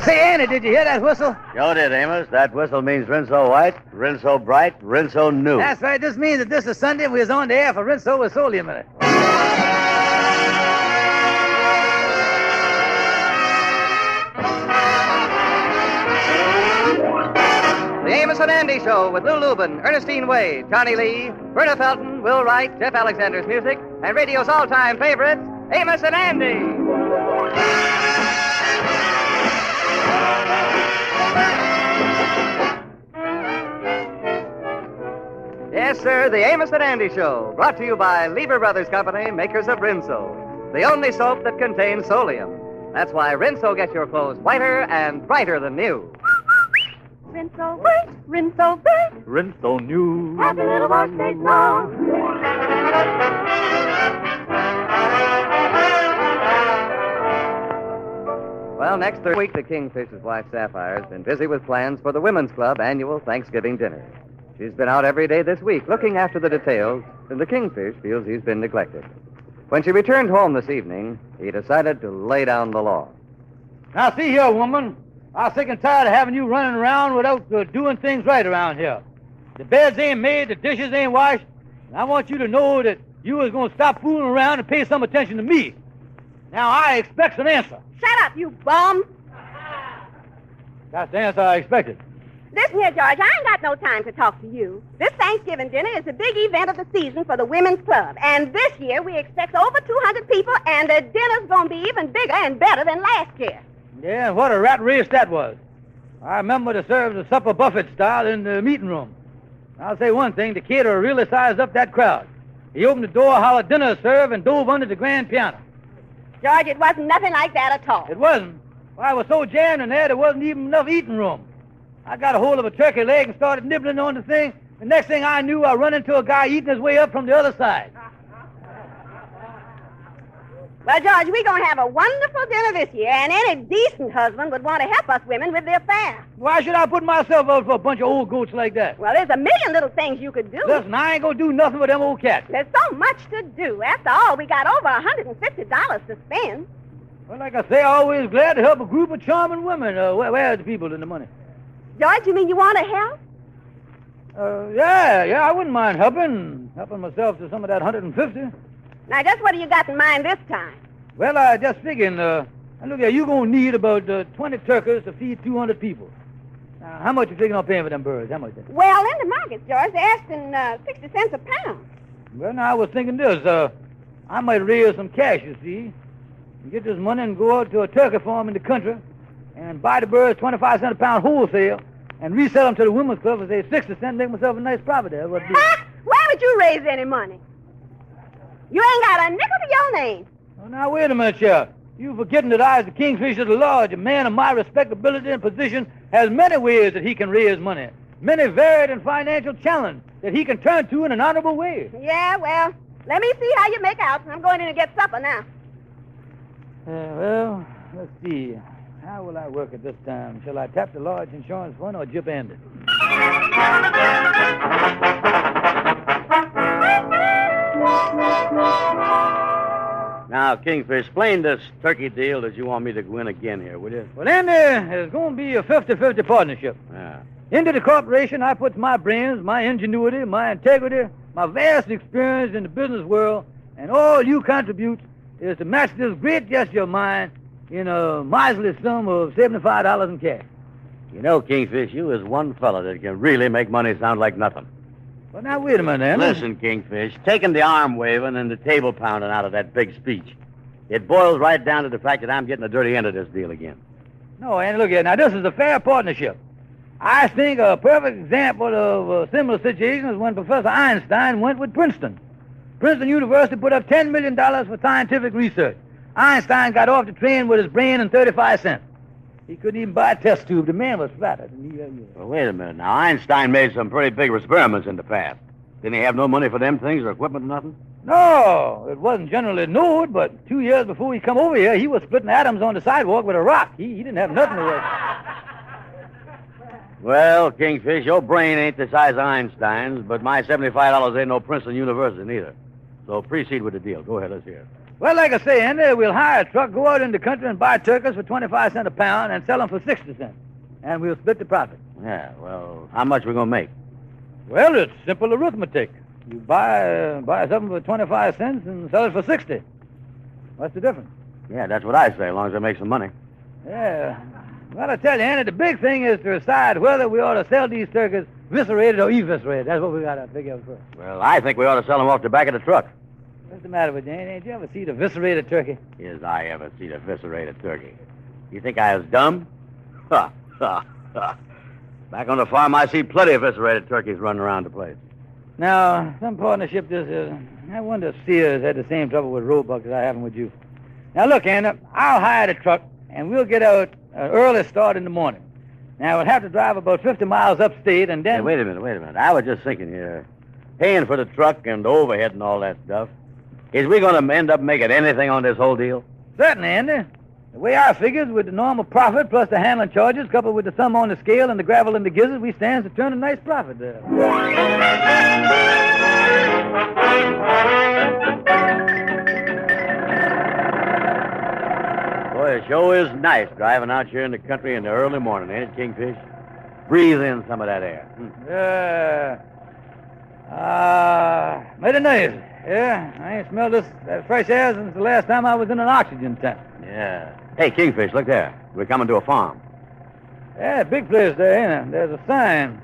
Say, Andy, did you hear that whistle? Sure did, Amos. That whistle means Rinso White, Rinso Bright, Rinso New. That's right. This means that this is Sunday and we was on the air for Rinso with Solium in it. The Amos and Andy Show with Lou Lubin, Ernestine Wade, Johnny Lee, Verna Felton, Will Wright, Jeff Alexander's music, and radio's all-time favorites, Amos and Andy. Yes, sir, the Amos and Andy Show, brought to you by Lever Brothers Company, makers of Rinso, the only soap that contains Solium. That's why Rinso gets your clothes whiter and brighter than new. Rinso white, Rinso bright, Rinso New. happy little birthday song. Well, next week, the Kingfish's wife, Sapphire, has been busy with plans for the Women's Club annual Thanksgiving dinner. She's been out every day this week looking after the details, and the Kingfish feels he's been neglected. When she returned home this evening, he decided to lay down the law. Now, see here, woman. I'm sick and tired of having you running around without doing things right around here. The beds ain't made, the dishes ain't washed, and I want you to know that you is going to stop fooling around and pay some attention to me. Now, I expect an answer. Shut up, you bum. That's the answer I expected. Listen here, George, I ain't got no time to talk to you. This Thanksgiving dinner is the big event of the season for the Women's Club. And this year we expect over 200 people, and the dinner's going to be even bigger and better than last year. Yeah, and what a rat race that was. I remember to serve the supper buffet style in the meeting room. I'll say one thing, the caterer really sized up that crowd. He opened the door, hollered dinner served, and dove under the grand piano. George, it wasn't nothing like that at all. It wasn't. Well, I was so jammed in there wasn't even enough eating room. I got a hold of a turkey leg and started nibbling on the thing. The next thing I knew, I run into a guy eating his way up from the other side. Well, George, we're going to have a wonderful dinner this year, and any decent husband would want to help us women with the affair. Why should I put myself out for a bunch of old goats like that? Well, there's a million little things you could do. Listen, I ain't going to do nothing with them old cats. There's so much to do. After all, we got over $150 to spend. Well, like I say, I'm always glad to help a group of charming women. Where are the people in the money? George, you mean you want to help? Yeah, I wouldn't mind helping myself to some of that 150. Now, just what do you got in mind this time? Well, I just figuring, look here, you're going to need about 20 turkeys to feed 200 people. Now, how much you figuring on paying for them birds? How much? Well, in the market, George, they're asking 60 cents a pound. Well, now, I was thinking this. I might raise some cash, you see, and get this money and go out to a turkey farm in the country and buy the birds 25 cents a pound wholesale and resell them to the Women's Club for, say, 60 cents, make myself a nice profit there. Why would you raise any money? You ain't got a nickel to your name. Oh, now, wait a minute, Sheriff. You forgetting that I, as the Kingfisher of the Lodge, a man of my respectability and position, has many ways that he can raise money, many varied and financial challenges that he can turn to in an honorable way. Yeah, well, let me see how you make out. I'm going in to get supper now. Well, let's see. How will I work at this time? Shall I tap the Lodge Insurance Fund or jip Andy? Now, Kingfish, explain this turkey deal that you want me to go in again here, will you? Well, Andy, it's going to be a 50-50 partnership. Yeah. Into the corporation, I put my brains, my ingenuity, my integrity, my vast experience in the business world, and all you contribute is to match this great gesture of mine in a miserly sum of $75 in cash. You know, Kingfish, you is one fella that can really make money sound like nothing. Well, now, wait a minute, Andy. Listen, Kingfish, taking the arm waving and the table pounding out of that big speech, it boils right down to the fact that I'm getting the dirty end of this deal again. No, Andy, look here. Now, this is a fair partnership. I think a perfect example of a similar situation is when Professor Einstein went with Princeton. Princeton University put up $10 million for scientific research. Einstein got off the train with his brain and 35 cents. He couldn't even buy a test tube. The man was flattered. Well, wait a minute. Now, Einstein made some pretty big experiments in the past. Didn't he have no money for them things or equipment or nothing? No, it wasn't generally known, but 2 years before he come over here, he was splitting atoms on the sidewalk with a rock. He didn't have nothing to work. Well, Kingfish, your brain ain't the size of Einstein's, but my $75 ain't no Princeton University neither. So proceed with the deal. Go ahead, let's hear it. Well, like I say, Andy, we'll hire a truck, go out in the country and buy turkeys for 25 cents a pound and sell them for 60 cents. And we'll split the profit. Yeah, well, how much we going to make? Well, it's simple arithmetic. You buy something for 25 cents and sell it for 60. What's the difference? Yeah, that's what I say, as long as I make some money. Yeah. Well, I tell you, Andy, the big thing is to decide whether we ought to sell these turkeys viscerated or eviscerated. That's what we got to figure out first. Well, I think we ought to sell them off the back of the truck. What's the matter with you, Andy? Ain't you ever seen a viscerated turkey? Yes, I ever seen a viscerated turkey. You think I was dumb? Ha, ha, ha. Back on the farm, I see plenty of viscerated turkeys running around the place. Now, some partnership this is. I wonder if Sears had the same trouble with roebuck as I have with you. Now, look, Andy, I'll hire the truck, and we'll get out an early start in the morning. Now, we'll have to drive about 50 miles upstate, and then... Hey, wait a minute. I was just thinking here. Paying for the truck and the overhead and all that stuff. Is we going to end up making anything on this whole deal? Certainly, Andy. The way I figures, with the normal profit plus the handling charges, coupled with the sum on the scale and the gravel and the gizzard, we stands to turn a nice profit there. Boy, it sure is nice driving out here in the country in the early morning, ain't it, Kingfish? Breathe in some of that air. Mighty nice. Yeah, I ain't smelled that fresh air since the last time I was in an oxygen tank. Yeah. Hey, Kingfish, look there. We're coming to a farm. Yeah, big place there, ain't it? There's a sign.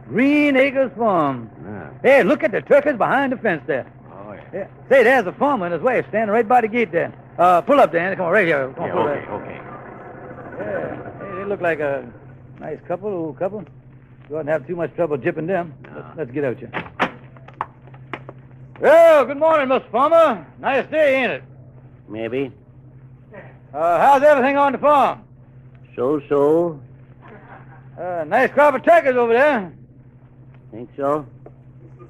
Green Acres Farm. Yeah. Hey, look at the turkeys behind the fence there. Oh, yeah. Yeah. Say, there's a farmer and his wife standing right by the gate there. Pull up there, Andy. Come on, right here. Come on, Yeah, pull okay, up. okay. Yeah. Hey, they look like a nice couple, old couple. You oughtn't have too much trouble jipping them. No. Let's get out here. Well, good morning, Mr. Farmer. Nice day, ain't it? Maybe. How's everything on the farm? So. Nice crop of turkeys over there. Think so?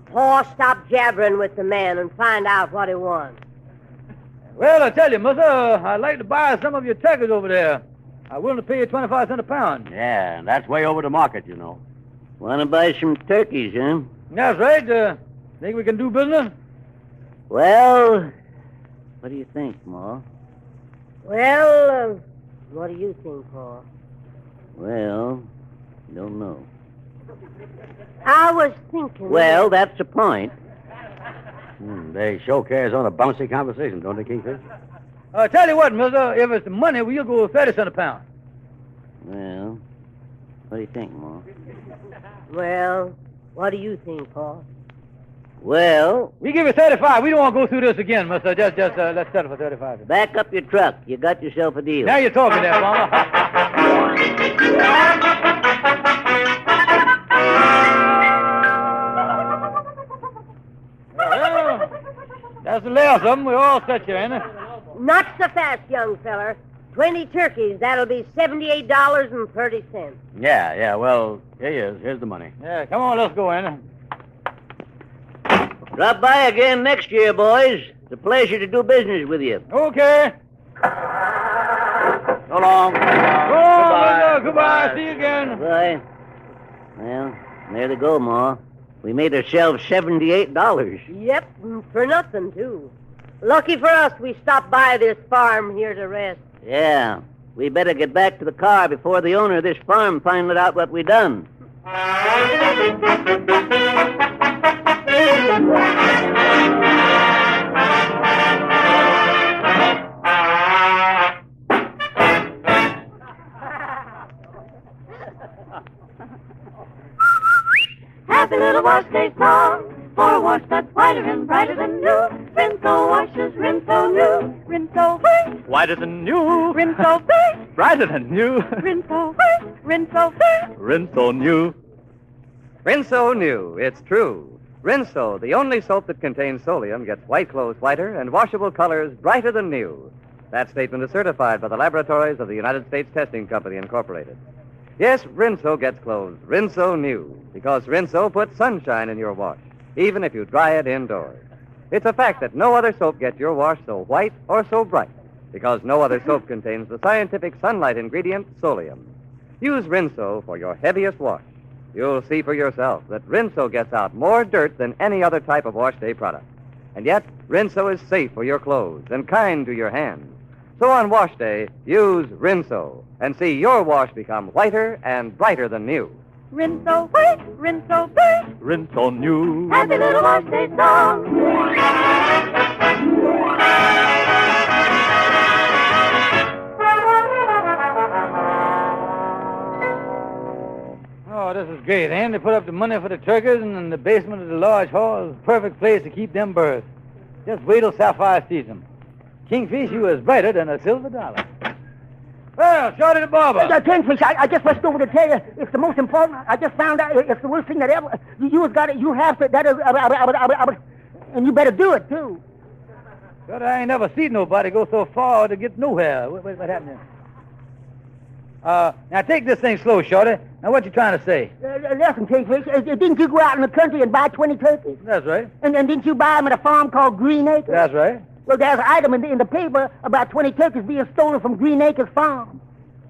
Paul, stop jabbering with the man and find out what he wants. Well, I tell you, mister, I'd like to buy some of your turkeys over there. I'm willing to pay you 25 cents a pound. Yeah, and that's way over the market, you know. Want to buy some turkeys, huh? That's right. Think we can do business? Well, what do you think, Ma? Well, what do you think, Paul? Well, don't know. I was thinking... Well, that's the point. They sure carries on a bouncy conversation, don't they, Kingfish? Tell you what, mister, if it's the money, we'll go 30 cents a pound. Well, what do you think, Ma? Well, what do you think, Paul? Well, We give you 35. We don't want to go through this again, mister. Just let's settle for 35. back up your truck. You got yourself a deal. Now you're talking there, farmer. Well, that's the last of them. We're all set here, ain't it? Not so fast, young feller. 20 turkeys, that'll be $78.30. Yeah, well, here he is. Here's the money. Yeah, come on, let's go, ain't it? Drop by again next year, boys. It's a pleasure to do business with you. Okay. So long. Goodbye. See you again. Bye. Well, there they go, Ma. We made ourselves $78. Yep, for nothing, too. Lucky for us we stopped by this farm here to rest. Yeah. We better get back to the car before the owner of this farm finds out what we done. Happy little wash day song for a wash that's whiter and brighter than new. Rinso washes, Rinso new. Rinso white, Whiter than new. Rinso white, Brighter than new. Rinso white, Rinso white. Rinso new. Rinso new. It's true. Rinso, the only soap that contains solium, gets white clothes whiter and washable colors brighter than new. That statement is certified by the laboratories of the United States Testing Company, Incorporated. Yes, Rinso gets clothes Rinso new, because Rinso puts sunshine in your wash, even if you dry it indoors. It's a fact that no other soap gets your wash so white or so bright, because no other soap contains the scientific sunlight ingredient, solium. Use Rinso for your heaviest wash. You'll see for yourself that Rinso gets out more dirt than any other type of wash day product. And yet, Rinso is safe for your clothes and kind to your hands. So on wash day, use Rinso and see your wash become whiter and brighter than new. Rinso white, Rinso bright. Rinso new. Happy little wash day song. Oh, this is great. And they put up the money for the turkeys, and in the basement of the large hall is a perfect place to keep them birds. Just wait till Sapphire sees them. Kingfish, you is brighter than a silver dollar. Well, Shorty the barber. Kingfish, I just rushed over to tell you it's the most important. I just found out it's the worst thing that ever. You has got it. You have to. That is, and you better do it too. Shorty, I ain't never seen nobody go so far to get nowhere. What happened there? Now take this thing slow, Shorty. Now what you trying to say? Listen, Kingfish, didn't you go out in the country and buy 20 turkeys? That's right. And didn't you buy them at a farm called Green Acres? That's right. Well, there's an item in the paper about 20 turkeys being stolen from Green Acres Farm.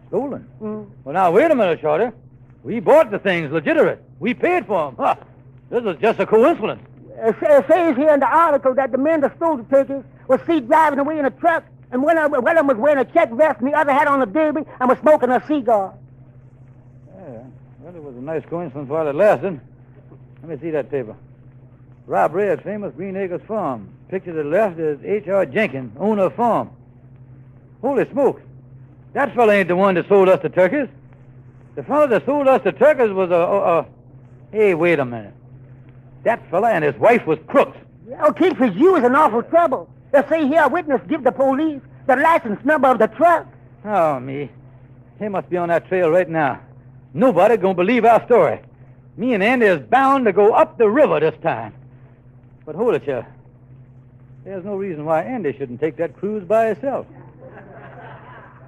Stolen? Well, now, wait a minute, Shorty. We bought the things legitimate. We paid for them. Huh. This is just a coincidence. It says here in the article that the men that stole the turkeys was seen driving away in a truck, and one of them was wearing a check vest and the other had on a derby and was smoking a cigar. Yeah, well, it was a nice coincidence while it lasted. Let me see that paper. Robbery at famous Green Acres Farm. Picture to the left is H.R. Jenkins, owner of farm. Holy smokes. That fella ain't the one that sold us the turkeys. The fella that sold us the turkeys was Hey, wait a minute. That fella and his wife was crooks. Oh, Kingfish, you is in awful trouble. They say here a witness give the police the license number of the truck. Oh, me. He must be on that trail right now. Nobody gonna believe our story. Me and Andy is bound to go up the river this time. But hold it, you. There's no reason why Andy shouldn't take that cruise by himself.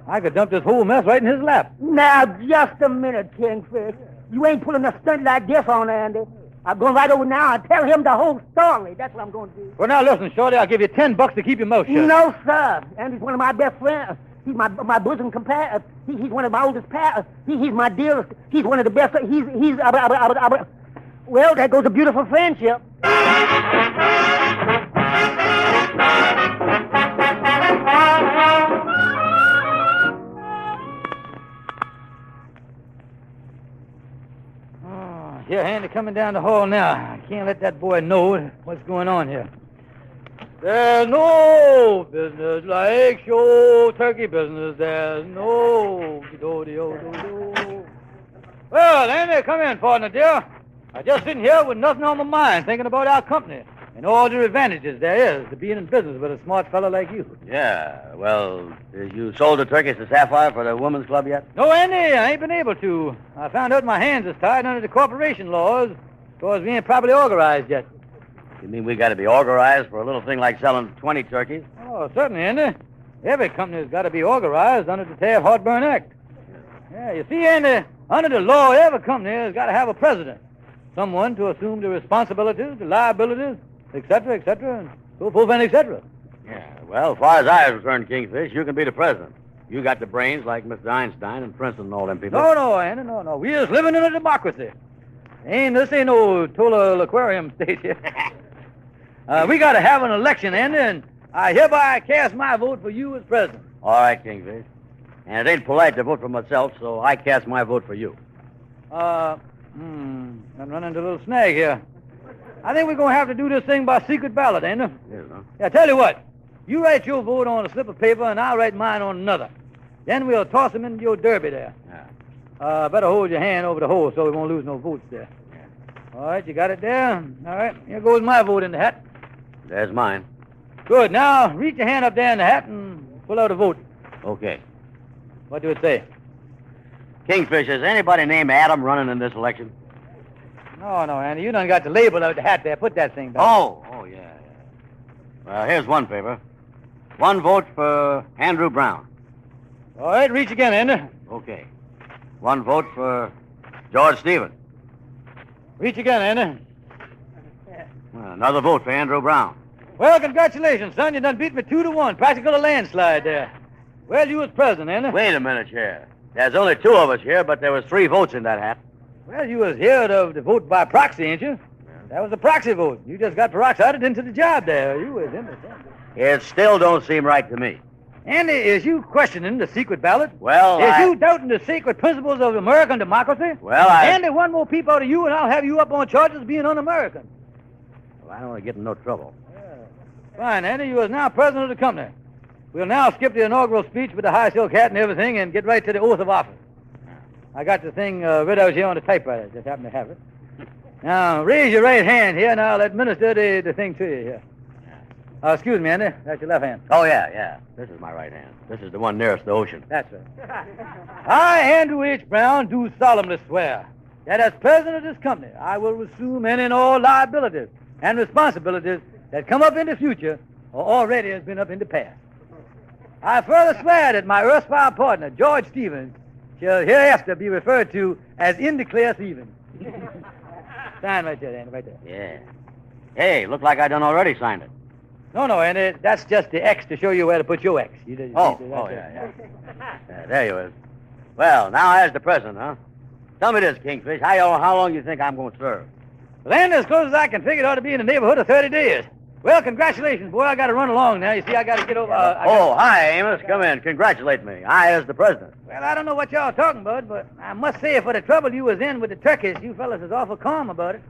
I could dump this whole mess right in his lap. Now, just a minute, Kingfish. You ain't pulling a stunt like this on Andy. I'm going right over now and tell him the whole story. That's what I'm going to do. Well, now, listen, Shorty, I'll give you $10 to keep your mouth shut. No, sir. Andy's one of my best friends. He's my bosom companion. He's one of my oldest pals. He's my dearest. He's one of the best. Well, there goes a beautiful friendship. Here, Andy, coming down the hall now. I can't let that boy know what's going on here. There's no business like show turkey business. There's no... Well, Andy, come in, partner, dear. I'm just sitting here with nothing on my mind, thinking about our company and all the advantages there is to being in business with a smart fellow like you. Yeah, well, you sold the turkeys to Sapphire for the women's club yet? No, Andy, I ain't been able to. I found out my hands is tied under the corporation laws because we ain't properly organized yet. You mean we got to be organized for a little thing like selling 20 turkeys? Oh, certainly, Andy. Every company's got to be organized under the Taft-Hartburn Act. Yeah, you see, Andy, under the law, every company has got to have a president. Someone to assume the responsibilities, the liabilities, et cetera, and so forth and et cetera. Yeah, well, as far as I was concerned, Kingfish, you can be the president. You got the brains like Mr. Einstein and Princeton and all them people. No, Andy, no. We is living in a democracy. This ain't no Tola Aquarium state here. We got to have an election, Andy, and I hereby cast my vote for you as president. All right, Kingfish. And it ain't polite to vote for myself, so I cast my vote for you. I'm running into a little snag here. I think we're going to have to do this thing by secret ballot, ain't it? Yes, huh? Yeah, tell you what. You write your vote on a slip of paper, and I'll write mine on another. Then we'll toss them into your derby there. Yeah. Better hold your hand over the hole so we won't lose no votes there. Yeah. All right, you got it there? All right, here goes my vote in the hat. There's mine. Good. Now, reach your hand up there in the hat and pull out a vote. Okay. What do it say? Kingfish, is anybody named Adam running in this election? No, Andy. You done got the label of the hat there. Put that thing back. Oh, yeah. Well, here's one paper. One vote for Andrew Brown. All right, reach again, Andy. Okay. One vote for George Stevens. Reach again, Andy. Well, another vote for Andrew Brown. Well, congratulations, son. You done beat me 2-1. Practical a landslide there. Well, you was president, Andy. Wait a minute here. There's only 2 of us here, but there was 3 votes in that hat. Well, you was here to vote by proxy, ain't you? Yeah. That was a proxy vote. You just got peroxided into the job there. You was in the... It still don't seem right to me. Andy, is you questioning the secret ballot? Well, Is you doubting the sacred principles of American democracy? Well, Andy, one more peep out of you, and I'll have you up on charges of being un-American. Well, I don't want to get in no trouble. Fine, Andy. You are now president of the company. We'll now skip the inaugural speech with the high silk hat and everything and get right to the oath of office. I got the thing read out here on the typewriter. Just happen to have it. Now, raise your right hand here, and I'll administer the thing to you here. Excuse me, Andy. That's your left hand. Oh, yeah. This is my right hand. This is the one nearest the ocean. That's right. I, Andrew H. Brown, do solemnly swear that as president of this company, I will assume any and all liabilities and responsibilities that come up in the future or already has been up in the past. I further swear that my erstwhile partner, George Stevens, shall hereafter be referred to as in the clear Stevens. Sign right there, Andy, right there. Yeah. Hey, look like I done already signed it. No, Andy, that's just the X to show you where to put your X. Yeah, there you is. Well, now as the president, huh? Tell me this, Kingfish. How long you think I'm going to serve? Well, Andy, as close as I can figure, it ought to be in the neighborhood of 30 days. Well, congratulations, boy. I got to run along now. You see, I got to get over... Hi, Amos. Come in. Congratulate me. I as the president. Well, I don't know what y'all talking about, but I must say, for the trouble you was in with the turkeys, you fellas is awful calm about it.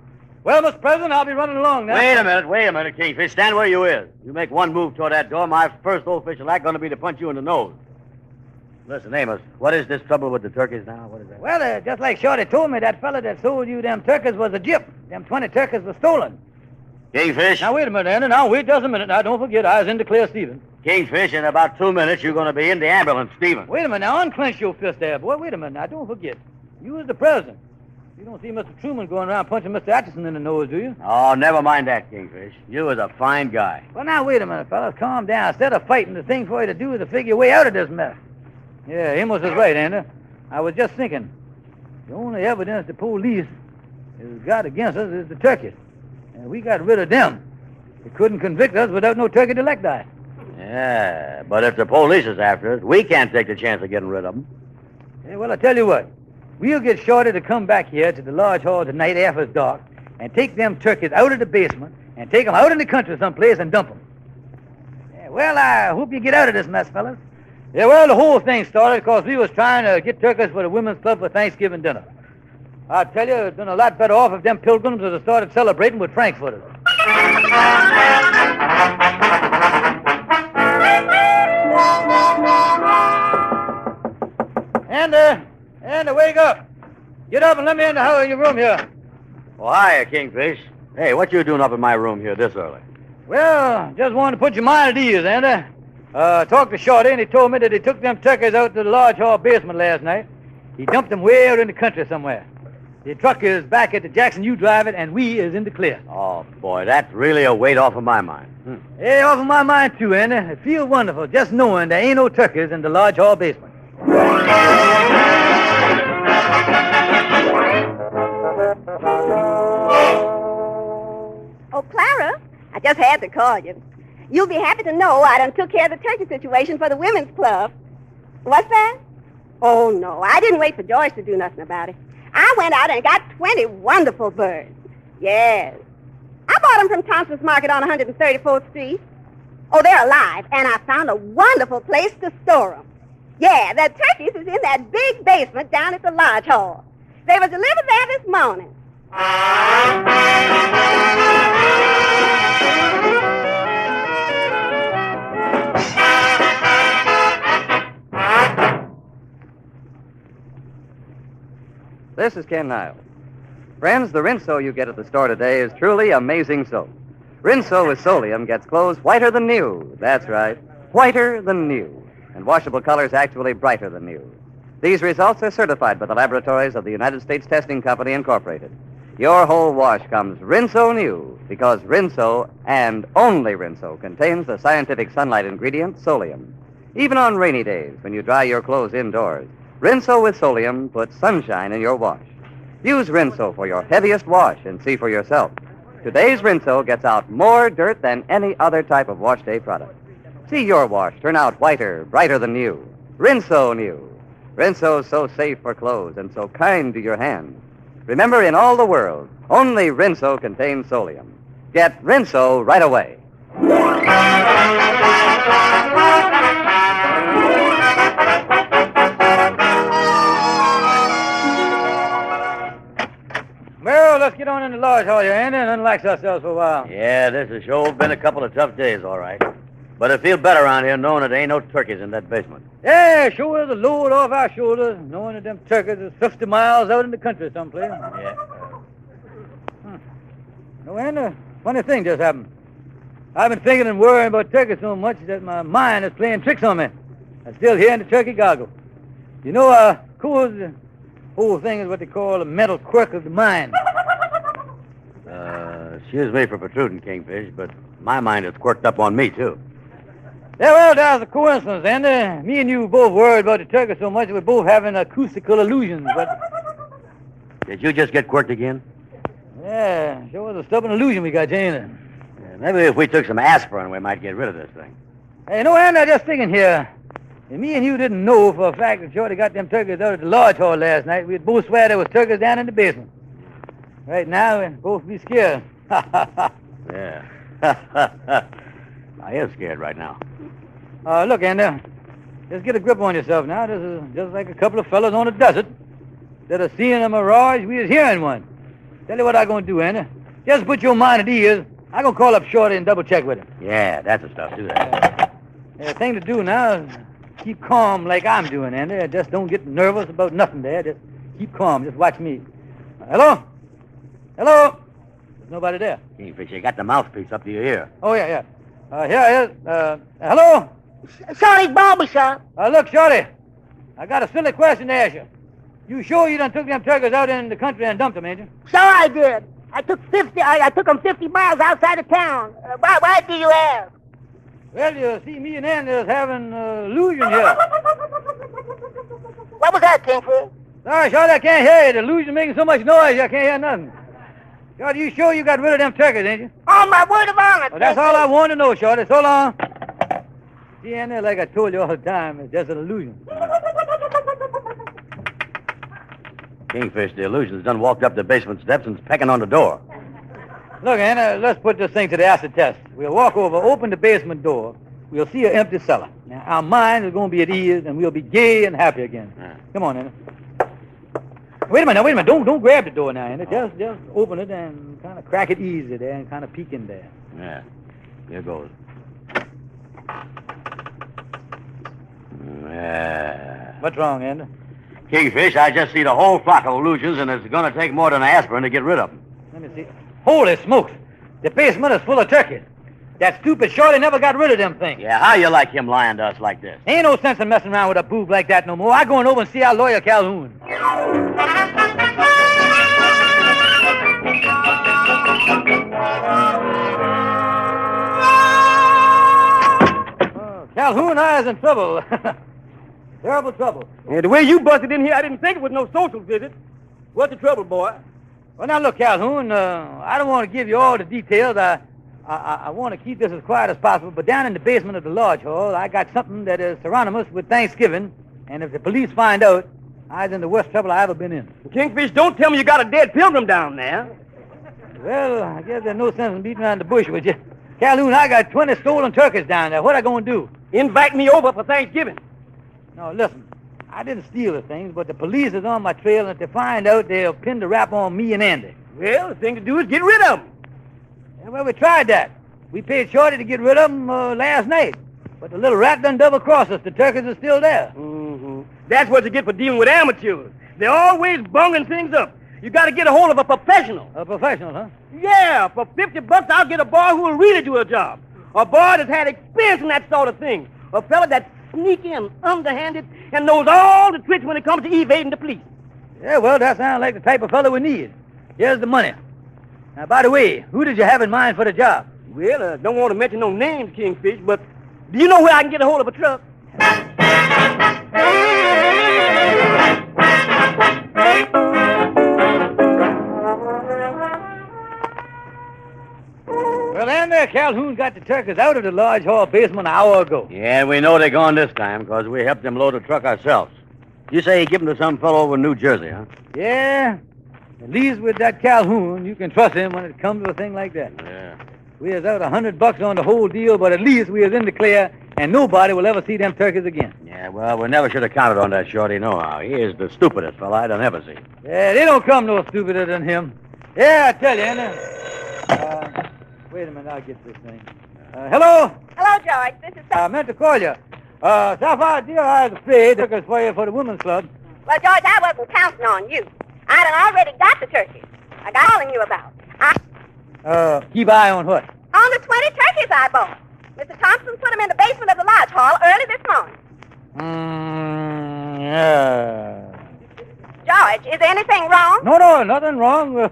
Well, Mr. President, I'll be running along now. Wait a minute, Kingfish. Stand where you is. You make one move toward that door, my first official act going to be to punch you in the nose. Listen, Amos, what is this trouble with the turkeys now? What is that? Well, just like Shorty told me, that fella that sold you them turkeys was a gyp. Them 20 turkeys were stolen. Kingfish? Now, wait a minute, Andy. Now, wait just a minute. Now, don't forget, I was in the clear, Stevens. Kingfish, in about 2 minutes, you're going to be in the ambulance, Stevens. Wait a minute. Now, unclench your fist there, boy. Wait a minute. Now, don't forget. You was the president. You don't see Mr. Truman going around punching Mr. Atchison in the nose, do you? Oh, never mind that, Kingfish. You was a fine guy. Well, now, wait a minute, fellas. Calm down. Instead of fighting, the thing for you to do is to figure your way out of this mess. Yeah, Amos is right, Andy. I was just thinking. The only evidence the police has got against us is the turkeys. And we got rid of them. They couldn't convict us without no turkey delecti. Yeah, but if the police is after us, we can't take the chance of getting rid of them. Yeah, well, I tell you what. We'll get Shorty to come back here to the lodge hall tonight after it's dark and take them turkeys out of the basement and take them out in the country someplace and dump them. Yeah, well, I hope you get out of this mess, fellas. Yeah, well, the whole thing started because we was trying to get turkeys for the women's club for Thanksgiving dinner. I tell you, it's been a lot better off if them pilgrims had started celebrating with frankfurters. And wake up. Get up and let me in your room here. Oh, hiya, Kingfish. Hey, what you doing up in my room here this early? Well, just wanted to put your mind at ease, Andy. Talked to Shorty, and he told me that he took them turkeys out to the lodge hall basement last night. He dumped them way out in the country somewhere. The truck is back at the Jackson U Drive it, and we is in the clear. Oh, boy, that's really a weight off of my mind. Hey, off of my mind, too, Andy. It feels wonderful just knowing there ain't no turkeys in the lodge hall basement. Oh, Clara, I just had to call you. You'll be happy to know I done took care of the turkey situation for the women's club. What's that? Oh, no, I didn't wait for George to do nothing about it. I went out and got 20 wonderful birds. Yes. I bought them from Thompson's Market on 134th Street. Oh, they're alive, and I found a wonderful place to store them. Yeah, the turkeys is in that big basement down at the lodge hall. They were delivered there this morning. This is Ken Niles. Friends, the Rinso you get at the store today is truly amazing soap. Rinso with Solium gets clothes whiter than new. That's right, whiter than new. And washable colors actually brighter than new. These results are certified by the laboratories of the United States Testing Company, Incorporated. Your whole wash comes Rinso new because Rinso, and only Rinso, contains the scientific sunlight ingredient, Solium. Even on rainy days when you dry your clothes indoors, Rinso with Solium puts sunshine in your wash. Use Rinso for your heaviest wash and see for yourself. Today's Rinso gets out more dirt than any other type of wash day product. See your wash turn out whiter, brighter than new. Rinso new. Rinso's so safe for clothes and so kind to your hands. Remember, in all the world, only Rinso contains solium. Get Rinso right away. Well, let's get on in the lodge hall here, Andy, and unlax ourselves for a while. Yeah, this has sure been a couple of tough days, all right. But I feel better around here knowing that there ain't no turkeys in that basement. Yeah, sure is a load off our shoulders, knowing that them turkeys is 50 miles out in the country someplace. Yeah. No, Andy, funny thing just happened. I've been thinking and worrying about turkeys so much that my mind is playing tricks on me. I'm still hearing the turkey goggle. You know, of course, the whole thing is what they call a mental quirk of the mind. Excuse me for protruding, Kingfish, but my mind is quirked up on me, too. Yeah, well, that's a coincidence, Andy. Me and you both worried about the turkey so much that we're both having acoustical illusions, but... Did you just get quirked again? Yeah, sure was a stubborn illusion we got, ain't it? Yeah, maybe if we took some aspirin, we might get rid of this thing. Hey, no, Andy, I'm just thinking here. If me and you didn't know for a fact that Shorty got them turkeys out at the lodge hall last night, we'd both swear there was turkeys down in the basement. Right now, we'd both be scared. Yeah. I am scared right now. Look, Andy, just get a grip on yourself now. This is just like a couple of fellas on a desert. Instead of seeing a mirage, we is hearing one. Tell you what I'm going to do, Andy. Just put your mind at ease. I'm going to call up Shorty and double check with him. Yeah, that's the stuff. Do that. The thing to do now is keep calm like I'm doing, Andy. Just don't get nervous about nothing there. Just keep calm. Just watch me. Hello? Hello? There's nobody there. Kingfish, you got the mouthpiece up to your ear. Oh, yeah. Here it is. Hello? Shorty's barbershop. Look, Shorty, I got a silly question to ask you. You sure you done took them turkeys out in the country and dumped them, ain't you? Sure I did. I took them 50 miles outside of town. Why do you ask? Well, you see, me and Andy is having illusion here. What was that, Kingfish? Sorry, Shorty, I can't hear you. The illusion making so much noise, I can't hear nothing. Shorty, you sure you got rid of them turkeys, ain't you? On my word of honor. Well, that's all I want to know, Shorty. So long. See, Andy, like I told you all the time, it's just an illusion. Kingfish, the illusion's done walked up the basement steps and's pecking on the door. Look, Anna, let's put this thing to the acid test. We'll walk over, open the basement door. We'll see an empty cellar. Now, our minds are going to be at ease, and we'll be gay and happy again. Come on, Anna. Wait a minute. Don't grab the door now, Anna. Just open it and kind of crack it easy there and kind of peek in there. Yeah. Here goes. Yeah. What's wrong, Anna? Kingfish, I just see the whole flock of illusions, and it's going to take more than an aspirin to get rid of them. Let me see. Holy smokes! The basement is full of turkeys. That stupid Shorty never got rid of them things. Yeah, how you like him lying to us like this? Ain't no sense in messing around with a boob like that no more. I'm going over and see our lawyer, Calhoun. Calhoun, I is in trouble. Terrible trouble. Yeah, the way you busted in here, I didn't think it was no social visit. What's the trouble, boy? Well, now, look, Calhoun, I don't want to give you all the details. I want to keep this as quiet as possible, but down in the basement of the lodge hall, I got something that is synonymous with Thanksgiving, and if the police find out, I's in the worst trouble I ever been in. Kingfish, don't tell me you got a dead pilgrim down there. Well, I guess there's no sense in beating around the bush with you. Calhoun, I got 20 stolen turkeys down there. What I going to do? Invite me over for Thanksgiving. No, listen. I didn't steal the things, but the police is on my trail, and if they find out, they'll pin the rap on me and Andy. Well, the thing to do is get rid of them. Yeah, well, we tried that. We paid Shorty to get rid of them last night. But the little rat done double-crossed us. The turkeys are still there. Mm-hmm. That's what you get for dealing with amateurs. They're always bunging things up. You got to get a hold of a professional. A professional, huh? Yeah, for $50, I'll get a boy who will really do a job. A boy that's had experience in that sort of thing. A fella that's sneaky and underhanded and knows all the tricks when it comes to evading the police. Yeah, well, that sounds like the type of fellow we need. Here's the money. Now, by the way, who did you have in mind for the job? Well, I don't want to mention no names, Kingfish, but do you know where I can get a hold of a truck? Well, Andy, Calhoun got the turkeys out of the lodge hall basement an hour ago. Yeah, we know they're gone this time, because we helped them load the truck ourselves. You say you give them to some fellow over in New Jersey, huh? Yeah. At least with that Calhoun, you can trust him when it comes to a thing like that. Yeah. We is out $100 on the whole deal, but at least we is in the clear, and nobody will ever see them turkeys again. Yeah, well, we never should have counted on that Shorty, nohow. He is the stupidest fella I'd ever see. Yeah, they don't come no stupider than him. Yeah, I tell you, Anna. Wait a minute, I'll get this thing. Hello? Hello, George. This is... I meant to call you. Sapphire, dear, I was afraid turkeys for you for the women's club. Well, George, I wasn't counting on you. I done already got the turkeys. I got calling you about. Keep eye on what? On the 20 turkeys I bought. Mr. Thompson put them in the basement of the lodge hall early this morning. Yeah. George, is there anything wrong? No, nothing wrong. Well,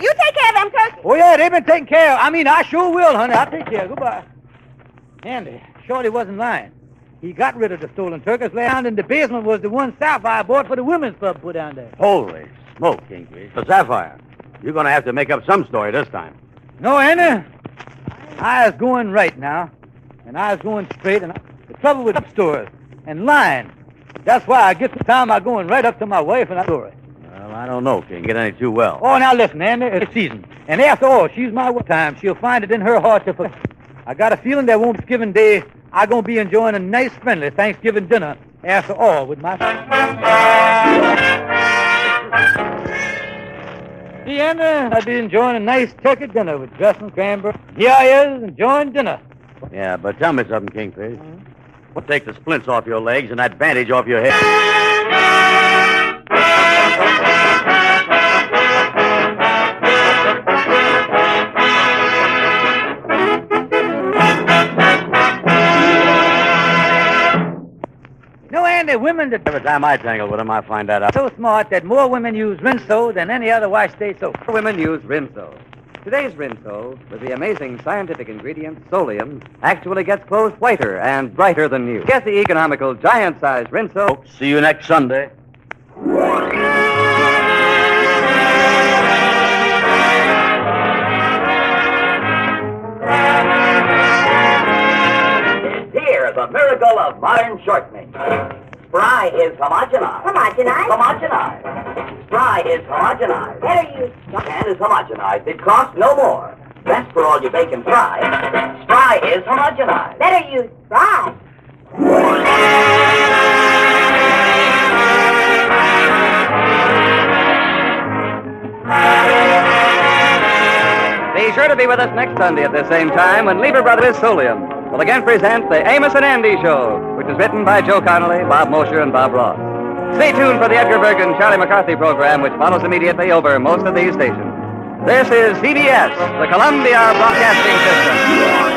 you take care of them turkeys. Oh, yeah, they've been taken care of. I mean, I sure will, honey. I'll take care. Goodbye. Andy, Shorty wasn't lying. He got rid of the stolen turkeys. Down in the basement was the one Sapphire bought for the women's club put down there. Holy smoke, Kingfish. So, Sapphire, you're going to have to make up some story this time. No, Andy. I was going right now, and I was going straight, and the trouble with stores and lying. That's why I get the time I'm going right up to my wife and I story. Well, I don't know, King. Get any too well. Oh, now listen, Andy, it's season. And after all, she's my time. She'll find it in her heart to forget. I got a feeling that Thanksgiving Day, I'm going to be enjoying a nice, friendly Thanksgiving dinner after all with my family. See, Andy, I'll be enjoying a nice turkey dinner with dressing cranberry. Here I is enjoying dinner. Yeah, but tell me something, Kingfish. What take the splints off your legs and that bandage off your head? No, Andy, women that Every time I tangle with them, I find that out. so smart that more women use Rinso than any other wash day soap. Women use Rinso. Today's Rinso, with the amazing scientific ingredient Solium, actually gets clothes whiter and brighter than new. Get the economical giant-sized Rinso. See you next Sunday. Here, the miracle of modern shortening. Spry is homogenized. Homogenized? Homogenized. Spry is homogenized. Better use... And is homogenized. It costs no more. Best for all your bacon fry. Spry is homogenized. Better use Spry. Be sure to be with us next Sunday at the same time when Lever Brothers Solium will again present the Amos and Andy Show, which is written by Joe Connolly, Bob Mosher, and Bob Ross. Stay tuned for the Edgar Bergen Charlie McCarthy program, which follows immediately over most of these stations. This is CBS, the Columbia Broadcasting System.